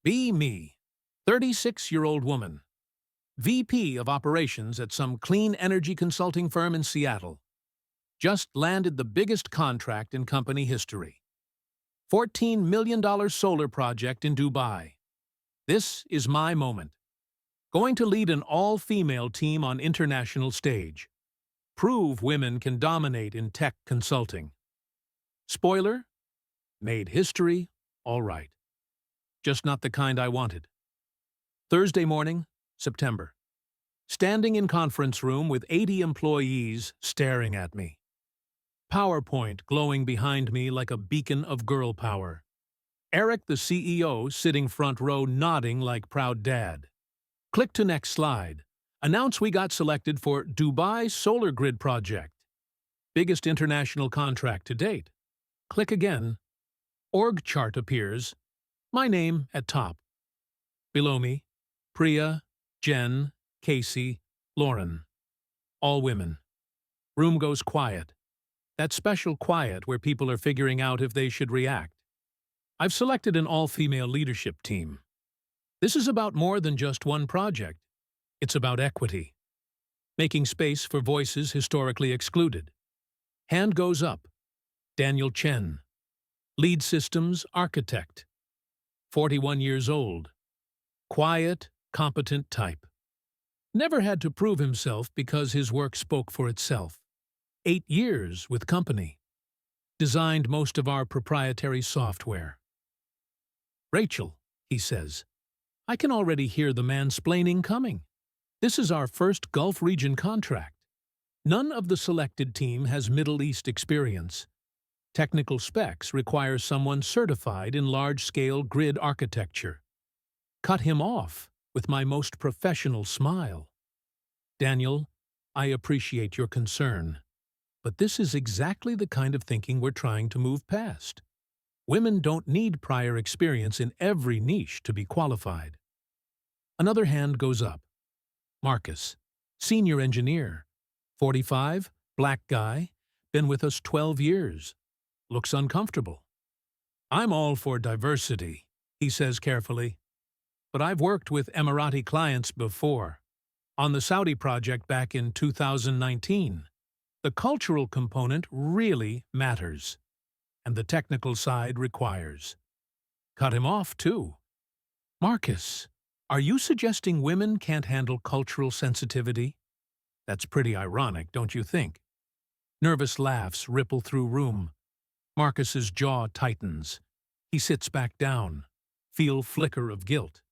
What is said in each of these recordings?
Be me, 36-year-old woman, VP of operations at some clean energy consulting firm in Seattle. Just landed the biggest contract in company history. $14 million solar project in Dubai. This is my moment. Going to lead an all-female team on international stage. Prove women can dominate in tech consulting. Spoiler? Made history, all right. Just not the kind I wanted. Thursday morning, September. Standing in conference room with 80 employees staring at me. PowerPoint glowing behind me like a beacon of girl power. Eric, the CEO, sitting front row nodding like proud dad. Click to next slide. Announce we got selected for Dubai Solar Grid Project. Biggest international contract to date. Click again. Org chart appears. My name at top. Below me, Priya, Jen, Casey, Lauren. All women. Room goes quiet. That special quiet where people are figuring out if they should react. I've selected an all-female leadership team. This is about more than just one project. It's about equity. Making space for voices historically excluded. Hand goes up. Daniel Chen. Lead systems architect. 41 years old. Quiet, competent type. Never had to prove himself because his work spoke for itself. 8 years with company. Designed most of our proprietary software. Rachel, he says, I can already hear the mansplaining coming. This is our first Gulf region contract. None of the selected team has Middle East experience. Technical specs require someone certified in large-scale grid architecture. Cut him off with my most professional smile. Daniel, I appreciate your concern, but this is exactly the kind of thinking we're trying to move past. Women don't need prior experience in every niche to be qualified. Another hand goes up. Marcus, senior engineer, 45, black guy, been with us 12 years. Looks uncomfortable. I'm all for diversity, he says carefully. But I've worked with Emirati clients before. On the Saudi project back in 2019. The cultural component really matters. And the technical side requires. Cut him off, too. Marcus, are you suggesting women can't handle cultural sensitivity? That's pretty ironic, don't you think? Nervous laughs ripple through room. Marcus's jaw tightens. He sits back down. Feel flicker of guilt.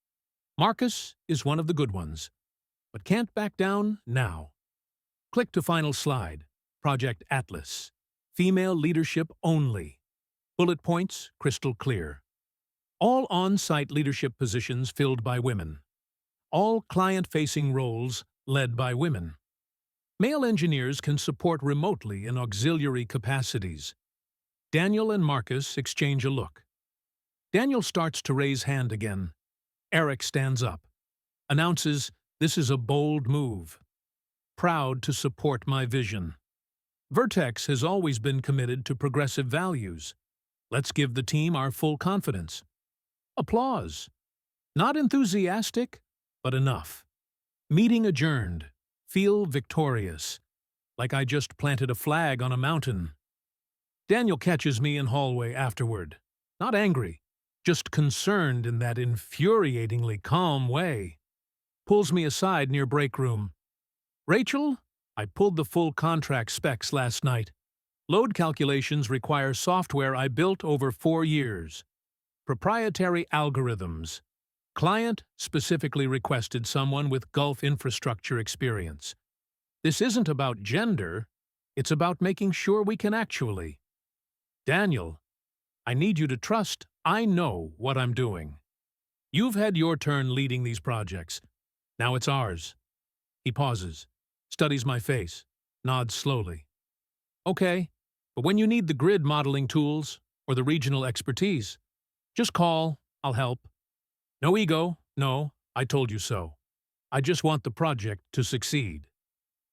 Marcus is one of the good ones, but can't back down now. Click to final slide. Project Atlas. Female leadership only. Bullet points crystal clear. All on-site leadership positions filled by women. All client-facing roles led by women. Male engineers can support remotely in auxiliary capacities. Daniel and Marcus exchange a look. Daniel starts to raise hand again. Eric stands up. Announces, this is a bold move. Proud to support my vision. Vertex has always been committed to progressive values. Let's give the team our full confidence. Applause. Not enthusiastic, but enough. Meeting adjourned. Feel victorious. Like I just planted a flag on a mountain. Daniel catches me in hallway afterward. Not angry, just concerned in that infuriatingly calm way. Pulls me aside near break room. Rachel, I pulled the full contract specs last night. Load calculations require software I built over 4 years. Proprietary algorithms. Client specifically requested someone with Gulf infrastructure experience. This isn't about gender, it's about making sure we can actually. Daniel, I need you to trust I know what I'm doing. You've had your turn leading these projects. Now it's ours. He pauses, studies my face, nods slowly. Okay, but when you need the grid modeling tools or the regional expertise, just call, I'll help. No ego, no, I told you so. I just want the project to succeed.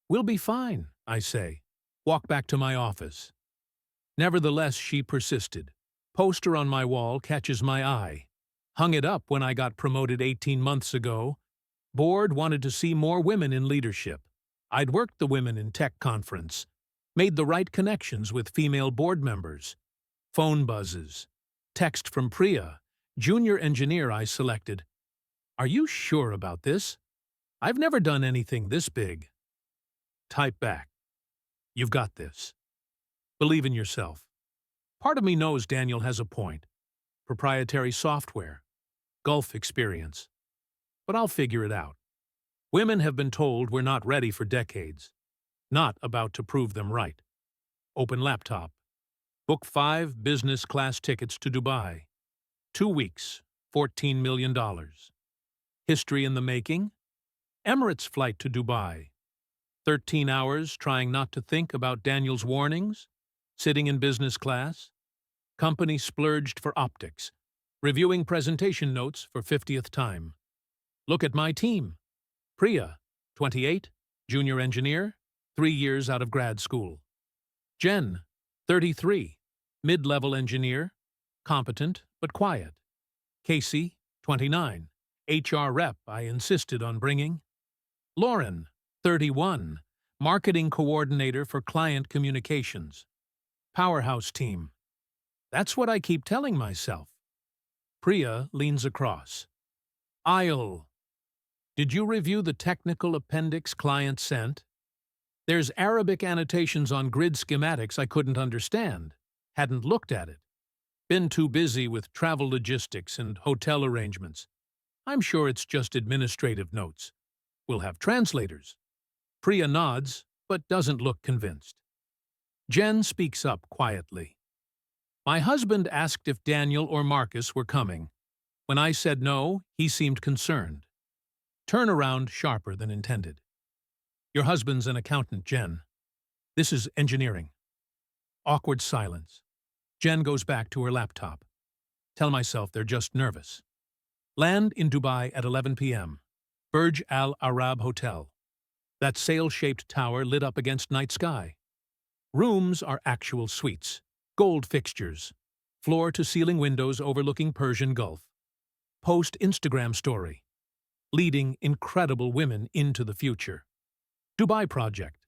We'll be fine, I say. Walk back to my office. Nevertheless, she persisted. Poster on my wall catches my eye. Hung it up when I got promoted 18 months ago. Board wanted to see more women in leadership. I'd worked the Women in Tech conference, made the right connections with female board members. Phone buzzes. Text from Priya, junior engineer I selected. Are you sure about this? I've never done anything this big. Type back. You've got this. Believe in yourself. Part of me knows Daniel has a point. Proprietary software. Gulf experience. But I'll figure it out. Women have been told we're not ready for decades. Not about to prove them right. Open laptop. Book 5 business class tickets to Dubai. 2 weeks, $14 million. History in the making? Emirates flight to Dubai. 13 hours trying not to think about Daniel's warnings? Sitting in business class? Company splurged for optics. Reviewing presentation notes for 50th time. Look at my team. Priya, 28, junior engineer, 3 years out of grad school. Jen, 33, mid-level engineer, competent but quiet. Casey, 29, HR rep I insisted on bringing. Lauren, 31, marketing coordinator for client communications. Powerhouse team. That's what I keep telling myself. Priya leans across. Aisle. Did you review the technical appendix client sent? There's Arabic annotations on grid schematics I couldn't understand. Hadn't looked at it. Been too busy with travel logistics and hotel arrangements. I'm sure it's just administrative notes. We'll have translators. Priya nods, but doesn't look convinced. Jen speaks up quietly. My husband asked if Daniel or Marcus were coming. When I said no, he seemed concerned. Turnaround sharper than intended. Your husband's an accountant, Jen. This is engineering. Awkward silence. Jen goes back to her laptop. Tell myself they're just nervous. Land in Dubai at 11 p.m. Burj Al Arab Hotel. That sail-shaped tower lit up against night sky. Rooms are actual suites. Gold fixtures. Floor-to-ceiling windows overlooking Persian Gulf. Post Instagram story. Leading incredible women into the future. Dubai project.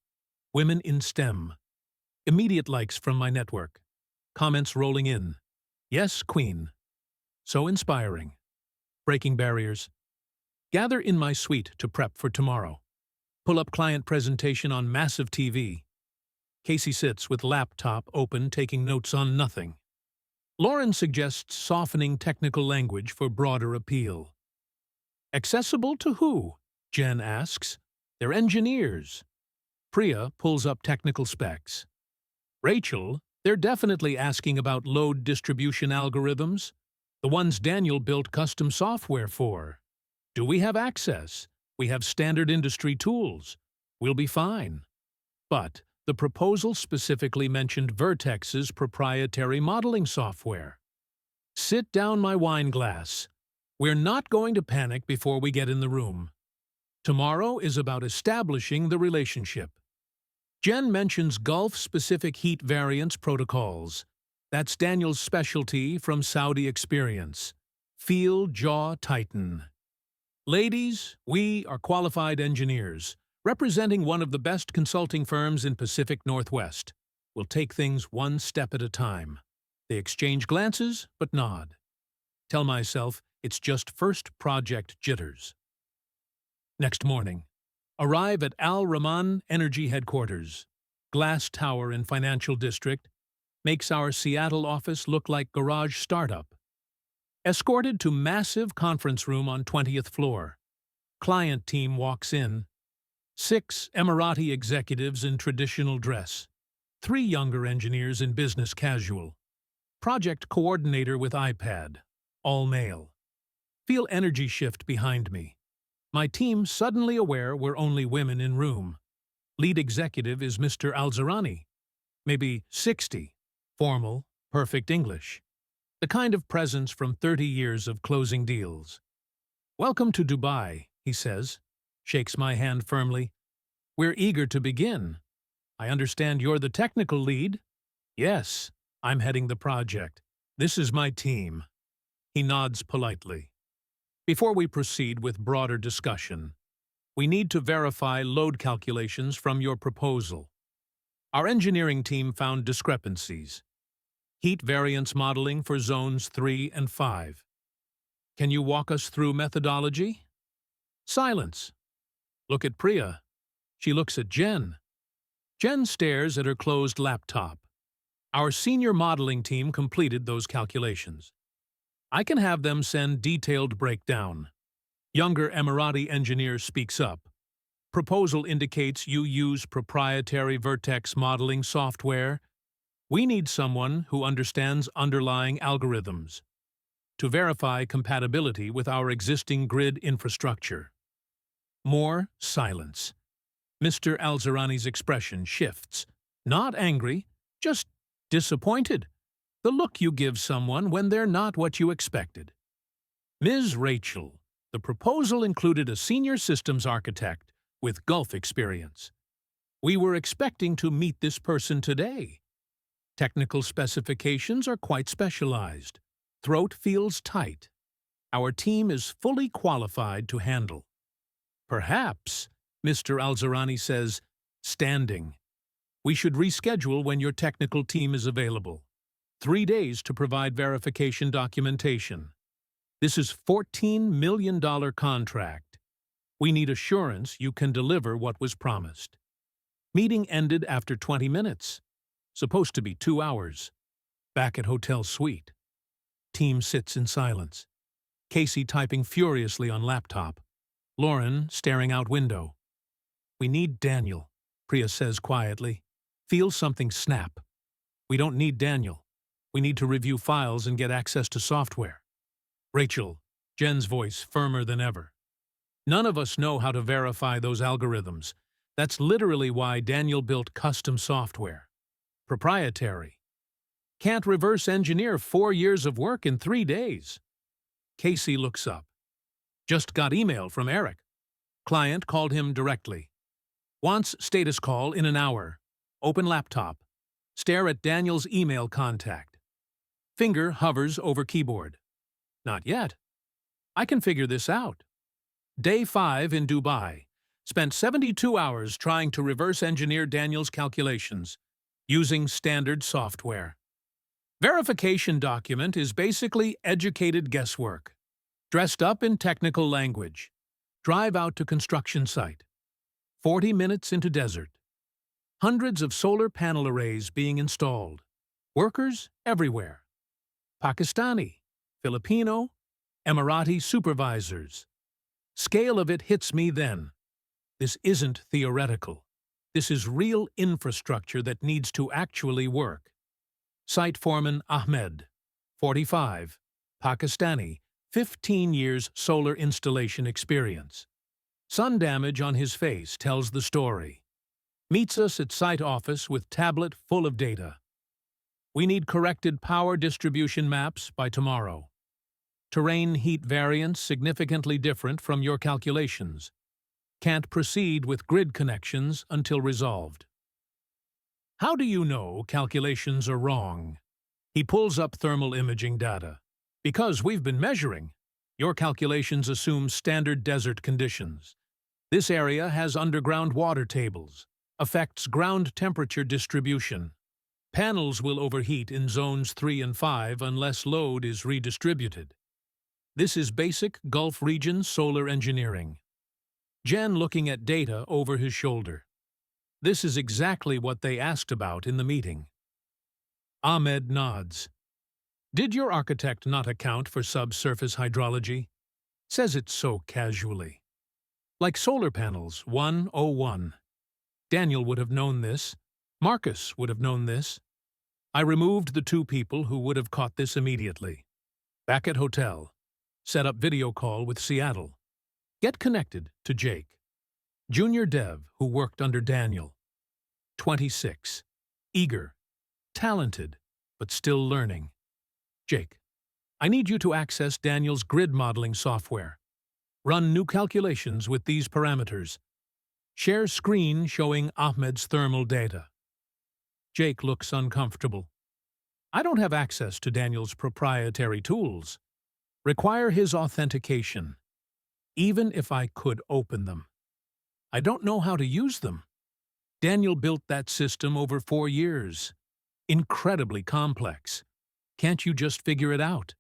Women in STEM. Immediate likes from my network. Comments rolling in. Yes, Queen. So inspiring. Breaking barriers. Gather in my suite to prep for tomorrow. Pull up client presentation on massive TV. Casey sits with laptop open taking notes on nothing. Lauren suggests softening technical language for broader appeal. Accessible to who? Jen asks. They're engineers. Priya pulls up technical specs. Rachel, they're definitely asking about load distribution algorithms, the ones Daniel built custom software for. Do we have access? We have standard industry tools. We'll be fine. But the proposal specifically mentioned Vertex's proprietary modeling software. Sit down my wine glass. We're not going to panic before we get in the room. Tomorrow is about establishing the relationship. Jen mentions Gulf-specific heat variance protocols. That's Daniel's specialty from Saudi experience. Feel jaw tighten. Ladies, we are qualified engineers, representing one of the best consulting firms in Pacific Northwest. We'll take things one step at a time. They exchange glances, but nod. Tell myself it's just first project jitters. Next morning. Arrive at Al Rahman Energy Headquarters. Glass tower in Financial District. Makes our Seattle office look like garage startup. Escorted to massive conference room on 20th floor. Client team walks in. 6 Emirati executives in traditional dress. 3 younger engineers in business casual. Project coordinator with iPad. All male. Feel energy shift behind me. My team suddenly aware we're only women in room. Lead executive is Mr. Alzarani. Maybe 60. Formal, perfect English. The kind of presence from 30 years of closing deals. Welcome to Dubai, he says. Shakes my hand firmly. We're eager to begin. I understand you're the technical lead? Yes, I'm heading the project. This is my team. He nods politely. Before we proceed with broader discussion, we need to verify load calculations from your proposal. Our engineering team found discrepancies. Heat variance modeling for zones 3 and 5. Can you walk us through methodology? Silence. Look at Priya. She looks at Jen. Jen stares at her closed laptop. Our senior modeling team completed those calculations. I can have them send detailed breakdown. Younger Emirati engineer speaks up. Proposal indicates you use proprietary Vertex modeling software. We need someone who understands underlying algorithms to verify compatibility with our existing grid infrastructure. More silence. Mr. Alzirani's expression shifts. Not angry, just disappointed. The look you give someone when they're not what you expected. Ms. Rachel, the proposal included a senior systems architect with Gulf experience. We were expecting to meet this person today. Technical specifications are quite specialized. Throat feels tight. Our team is fully qualified to handle. Perhaps, Mr. Alzirani says, standing. We should reschedule when your technical team is available. 3 days to provide verification documentation. This is $14 million contract. We need assurance you can deliver what was promised. Meeting ended after 20 minutes. Supposed to be 2 hours. Back at hotel suite. Team sits in silence. Casey typing furiously on laptop. Lauren staring out window. We need Daniel, Priya says quietly. Feels something snap. We don't need Daniel. We need to review files and get access to software. Rachel, Jen's voice firmer than ever. None of us know how to verify those algorithms. That's literally why Daniel built custom software. Proprietary. Can't reverse engineer 4 years of work in 3 days. Casey looks up. Just got email from Eric. Client called him directly. Wants status call in an hour. Open laptop. Stare at Daniel's email contact. Finger hovers over keyboard. Not yet. I can figure this out. Day 5 in Dubai. Spent 72 hours trying to reverse engineer Daniel's calculations using standard software. Verification document is basically educated guesswork. Dressed up in technical language. Drive out to construction site. 40 minutes into desert. Hundreds of solar panel arrays being installed. Workers everywhere. Pakistani, Filipino, Emirati supervisors. Scale of it hits me then. This isn't theoretical. This is real infrastructure that needs to actually work. Site foreman Ahmed, 45, Pakistani, 15 years solar installation experience. Sun damage on his face tells the story. Meets us at site office with tablet full of data. We need corrected power distribution maps by tomorrow. Terrain heat variance significantly different from your calculations. Can't proceed with grid connections until resolved. How do you know calculations are wrong? He pulls up thermal imaging data. Because we've been measuring. Your calculations assume standard desert conditions. This area has underground water tables. Affects ground temperature distribution. Panels will overheat in zones 3 and 5 unless load is redistributed. This is basic Gulf region solar engineering. Jen looking at data over his shoulder. This is exactly what they asked about in the meeting. Ahmed nods. Did your architect not account for subsurface hydrology? Says it so casually. Like solar panels 101. Daniel would have known this. Marcus would have known this. I removed the 2 people who would have caught this immediately. Back at hotel. Set up video call with Seattle. Get connected to Jake. Junior dev who worked under Daniel. 26. Eager. Talented, but still learning. Jake, I need you to access Daniel's grid modeling software. Run new calculations with these parameters. Share screen showing Ahmed's thermal data. Jake looks uncomfortable. I don't have access to Daniel's proprietary tools. Require his authentication, even if I could open them. I don't know how to use them. Daniel built that system over 4 years. Incredibly complex. Can't you just figure it out?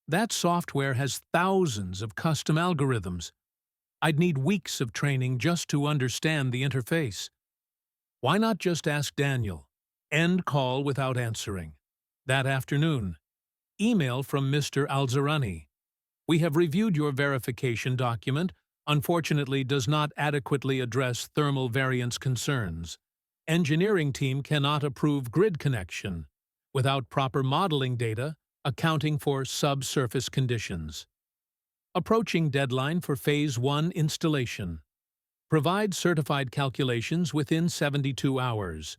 That software has thousands of custom algorithms. I'd need weeks of training just to understand the interface. Why not just ask Daniel? End call without answering. That afternoon, email from Mr. Alzarani. We have reviewed your verification document, unfortunately does not adequately address thermal variance concerns. Engineering team cannot approve grid connection without proper modeling data accounting for subsurface conditions. Approaching deadline for Phase 1 installation. Provide certified calculations within 72 hours,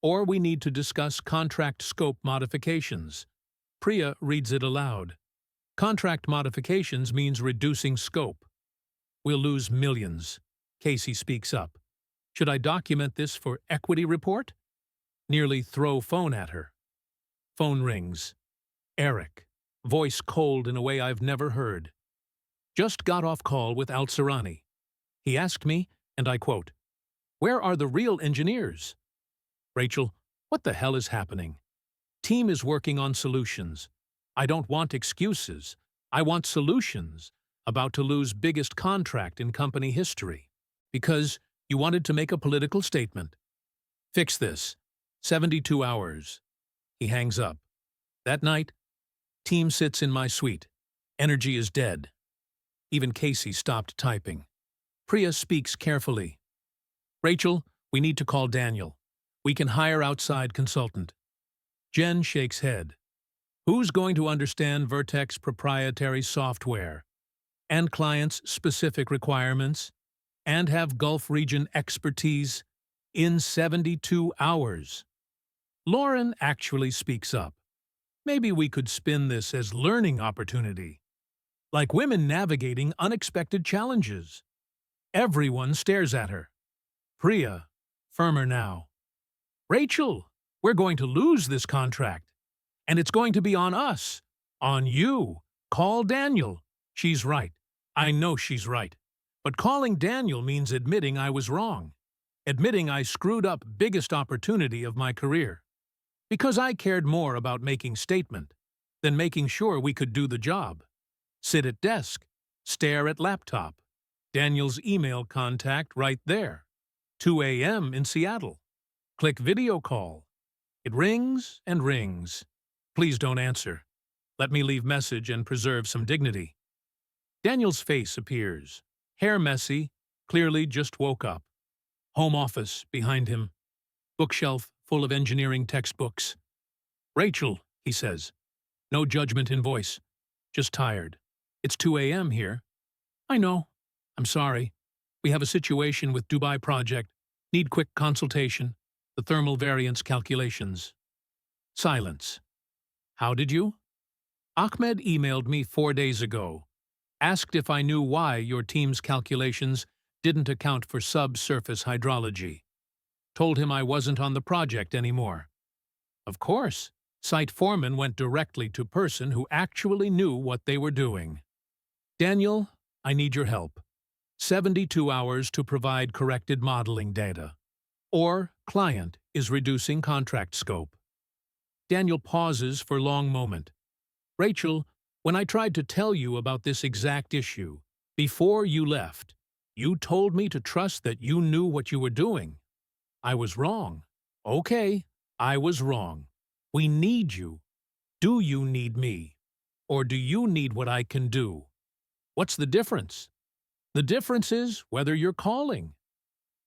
or we need to discuss contract scope modifications. Priya reads it aloud. Contract modifications means reducing scope. We'll lose millions. Casey speaks up. Should I document this for equity report? Nearly throw phone at her. Phone rings. Eric. Voice cold in a way I've never heard. Just got off call with Alzarani. He asked me, and I quote, "Where are the real engineers?" Rachel, what the hell is happening? Team is working on solutions. I don't want excuses. I want solutions. About to lose biggest contract in company history. Because you wanted to make a political statement. Fix this. 72 hours. He hangs up. That night, team sits in my suite. Energy is dead. Even Casey stopped typing. Priya speaks carefully. Rachel, we need to call Daniel. We can hire outside consultant. Jen shakes head. Who's going to understand Vertex proprietary software and clients' specific requirements and have Gulf region expertise in 72 hours? Lauren actually speaks up. Maybe we could spin this as learning opportunity, like women navigating unexpected challenges. Everyone stares at her. Priya, firmer now. Rachel, we're going to lose this contract. And it's going to be on us. On you. Call Daniel. She's right. I know she's right. But calling Daniel means admitting I was wrong. Admitting I screwed up biggest opportunity of my career. Because I cared more about making statement than making sure we could do the job. Sit at desk. Stare at laptop. Daniel's email contact right there. 2 a.m. in Seattle. Click video call. It rings and rings. Please don't answer. Let me leave message and preserve some dignity. Daniel's face appears. Hair messy, clearly just woke up. Home office behind him. Bookshelf full of engineering textbooks. Rachel, he says. No judgment in voice. Just tired. It's 2 a.m. here. I know. I'm sorry. We have a situation with Dubai project. Need quick consultation. The thermal variance calculations. Silence. How did you? Ahmed emailed me 4 days ago. Asked if I knew why your team's calculations didn't account for subsurface hydrology. Told him I wasn't on the project anymore. Of course, site foreman went directly to person who actually knew what they were doing. Daniel, I need your help. 72 hours to provide corrected modeling data. Or client is reducing contract scope. Daniel pauses for long moment. Rachel, when I tried to tell you about this exact issue, before you left, you told me to trust that you knew what you were doing. I was wrong. Okay, I was wrong. We need you. Do you need me? Or do you need what I can do? What's the difference? The difference is whether you're calling.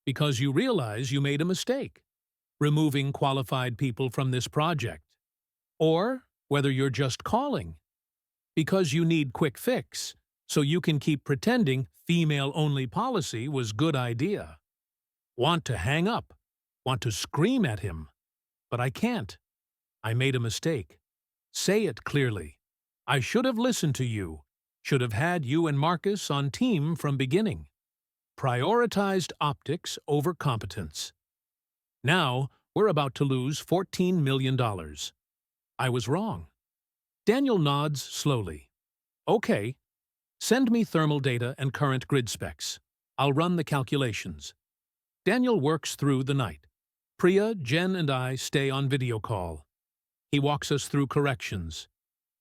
Because you realize you made a mistake, removing qualified people from this project. Or whether you're just calling. Because you need quick fix, so you can keep pretending female-only policy was good idea. Want to hang up. Want to scream at him. But I can't. I made a mistake. Say it clearly. I should have listened to you. Should have had you and Marcus on team from beginning. Prioritized optics over competence. Now, we're about to lose $14 million. I was wrong. Daniel nods slowly. Okay, send me thermal data and current grid specs. I'll run the calculations. Daniel works through the night. Priya, Jen, and I stay on video call. He walks us through corrections,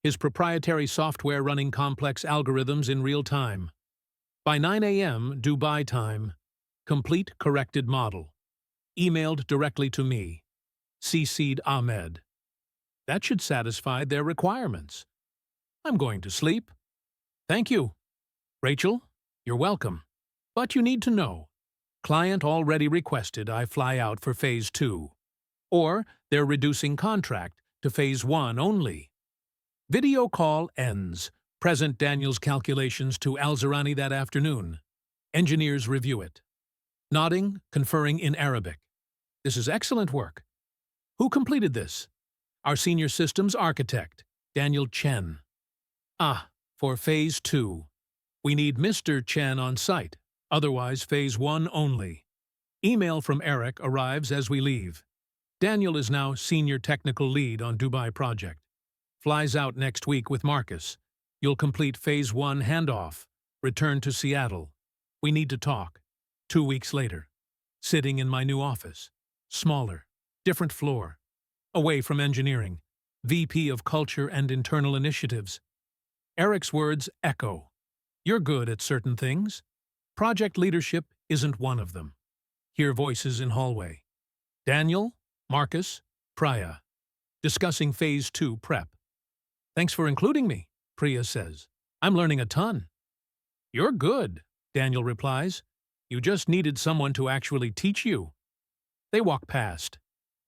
his proprietary software running complex algorithms in real time. By 9 a.m. Dubai time, complete corrected model. Emailed directly to me. CC'd Ahmed. That should satisfy their requirements. I'm going to sleep. Thank you. Rachel, you're welcome. But you need to know, client already requested I fly out for Phase 2. Or they're reducing contract to Phase 1 only. Video call ends. Present Daniel's calculations to Al-Zirani that afternoon. Engineers review it. Nodding, conferring in Arabic. This is excellent work. Who completed this? Our senior systems architect, Daniel Chen. For Phase 2. We need Mr. Chen on site, otherwise Phase 1 only. Email from Eric arrives as we leave. Daniel is now senior technical lead on Dubai project. Flies out next week with Marcus. You'll complete Phase 1 handoff. Return to Seattle. We need to talk. 2 weeks later. Sitting in my new office. Smaller. Different floor. Away from engineering. VP of Culture and Internal Initiatives. Eric's words echo. You're good at certain things. Project leadership isn't one of them. Hear voices in hallway. Daniel, Marcus, Priya. Discussing Phase 2 prep. Thanks for including me, Priya says. I'm learning a ton. You're good, Daniel replies. You just needed someone to actually teach you. They walk past.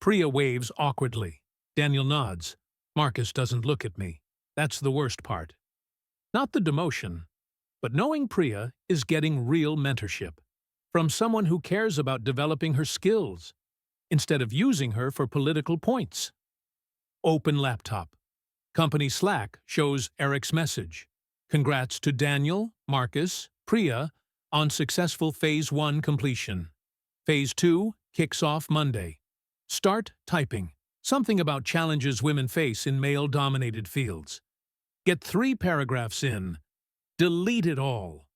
Priya waves awkwardly. Daniel nods. Marcus doesn't look at me. That's the worst part. Not the demotion, but knowing Priya is getting real mentorship from someone who cares about developing her skills instead of using her for political points. Open laptop. Company Slack shows Eric's message. Congrats to Daniel, Marcus, Priya on successful Phase 1 completion. Phase 2 kicks off Monday. Start typing. Something about challenges women face in male-dominated fields. Get 3 paragraphs in. Delete it all.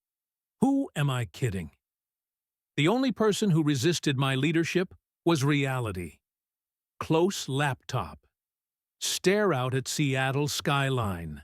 Who am I kidding? The only person who resisted my leadership was reality. Close laptop. Stare out at Seattle skyline.